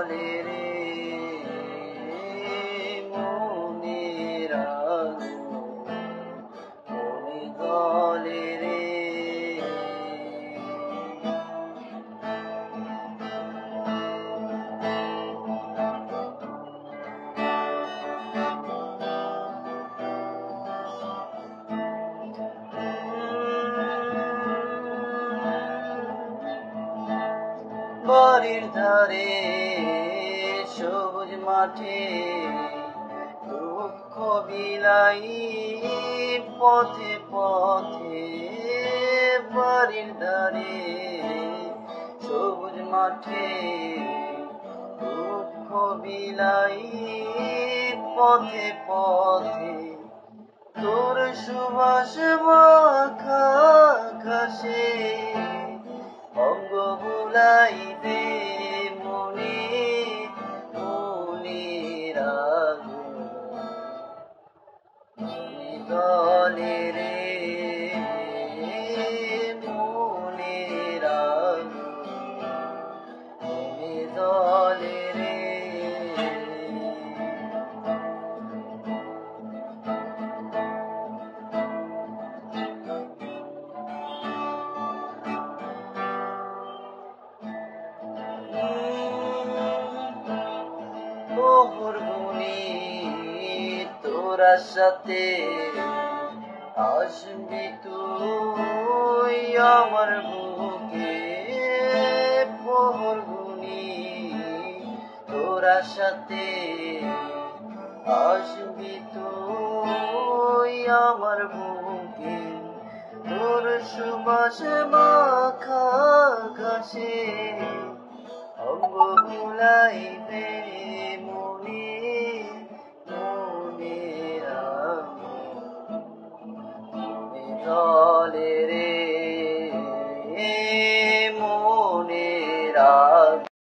জলে রে মনের আগুন, মনে জলে রে। বাড়ির ধারে সবুজ মাঠে দুঃখ বিলাই পথে পথে, বাড়ির ধারে সবুজ মাঠে দুঃখ বিলাই পথে পথে, তোর সুবাস মাখা ঘাসে অঙ্গ বুলাইবে মনে মনের আগুন, জলে রে মনের আগুন, জলে রে। প্রহর গুনি তোরা সাথে আসবি তুই আমার বুকে, প্রহর গুনি তোরা সাথে আসবি তুই আমার বুকে, তোর সুবাস মাখা ঘাসে অঙ্গ বুলাইবে মনে মনের আগুন, জলে রে